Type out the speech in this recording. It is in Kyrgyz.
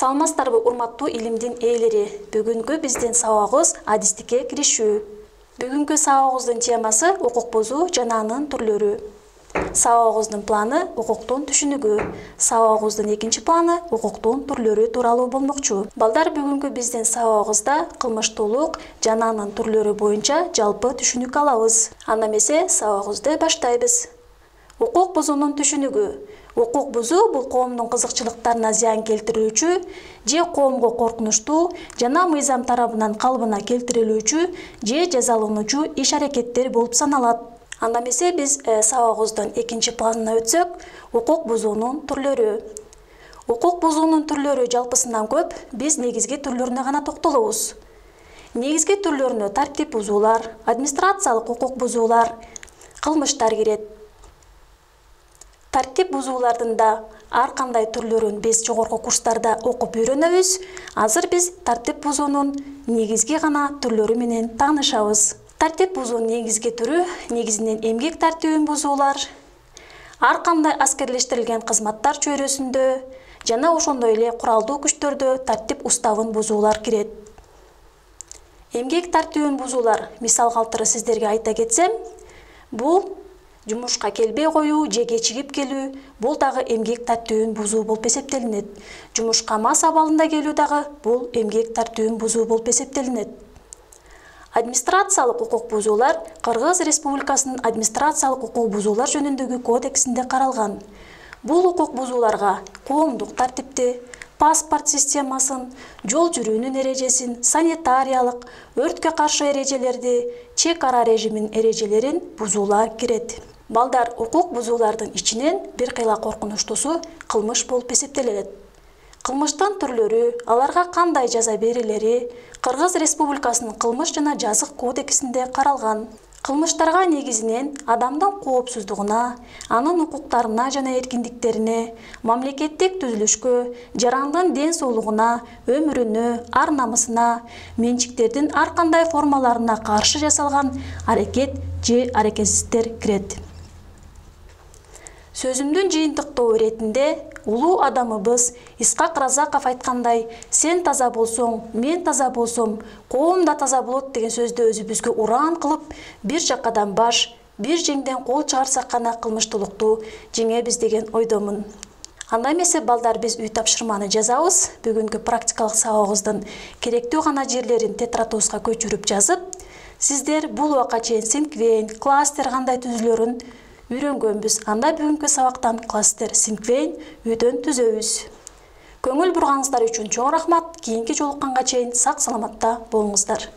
Саламатсыздарбы, урматтуу илимдин ээлери. Бүгүнкү биздин сабагыбыз адистикке киришүү. Бүгүнкү сабагыбыздын темасы укук бузуу жана анын түрлөрү. Сабагыбыздын планы укуктун түшүнүгү. Сабагыбыздын экинчи планы укуктун түрлөрү тууралуу болмокчу. Балдар, бүгүнкү биздин сабагыбызда кылмыштуулук жана анын түрлөрү боюнча жалпы түшүнүк алабыз. Анда эмесе сабагыбызды баштайбыз. Укук бузуунун түшүнүгү. Укук бузуу бул коомдун кызыкчылыктарына зыян келтирүүчү же коомго коркунучтуу жана мыйзам тарабынан калыбына келтирилүүчү же жазалануучу иш-аракеттер болуп саналат. Анда эмесе биз сабагыбыздын экинчи планына өтсөк, укук бузуунун түрлөрү. Укук бузуунун түрлөрү жалпысынан көп, биз негизги түрлөрүнө гана токтолобуз. Негизги түрлөрүнө тартип бузуулар, администрациялык укук бузуулар, кылмыштар кирет. Тартип бузуулардын да ар кандай түрлөрүн биз жогорку курстарда окуп үйрөнөбүз. Азыр биз тартип бузуунун негизги гана түрлөрү менен таанышабыз. Тартип бузуунун негизги түрү негизинен эмгек тартибин бузуулар, ар кандай аскерлештирилген кызматтар чөйрөсүндө жана ошондой эле куралдуу күчтөрдө тартип уставын бузуулар кирет. Эмгек тартибин бузуулар, мисал калтыры сиздерге айта кетсем, бул жумушка келбей коюу же кечигип келүү, бул дагы эмгек тартибин бузуу болуп эсептелинет. Жумушка мас абалында келүү дагы бул эмгек тартибин бузуу болуп эсептелинет. Администрациялык укук бузуулар Кыргыз Республикасынын администрациялык укук бузуулар жөнүндөгү кодексинде каралган. Бул укук бузууларга коомдук тартипти, паспорт системасын, жол жүрүүнүн эрежесин, санитариялык, өрткө каршы эрежелерди, чек ара режиминин эрежелерин бузуулар кирет. Балдар, укук бузуулардын ичинен бир кыйла коркунучтуусу кылмыш болуп эсептелет. Кылмыштын түрлөрү, аларга кандай жаза берилери Кыргыз Республикасынын кылмыш жана жазык кодексинде каралган. Кылмыштарга негизинен адамдын коопсуздугуна, анын укуктарына жана эркиндиктерине, мамлекеттик түзүлүшкө, жарандын ден соолугуна, өмүрүнө, ар намысына, менчиктердин ар кандай формаларына каршы жасалган аракет же аракетсиздиктер кирет. Сөзүмдүн жыйынтыктоо иретинде улуу адамыбыз Исхак Разаков айткандай, сен таза болсоң, мен таза болсом, коом да таза болот деген сөздү өзүбүзгө уран кылып, бир жакадан баш, бир жеңден кол чыгарсак гана кылмыштуулукту жеңебиз деген ойдомун. Анда эмесе балдар, биз үй тапшырманы жазабыз. Бүгүнкү практикалык сабагыбыздын керектүү гана жерлерин тетрадыбызга көчүрүп жазып, сиздер бул убакка чейин синквейн, кластер кандай түзүлөрүн үйрөнгөнбүз. Анда бүгүнкү сабактан кластер, синквейн үйдөн түзөбүз. Көңүл бурганыңыздар үчүн чоң рахмат. Кийинки жолукканга чейин сак саламатта болуңуздар.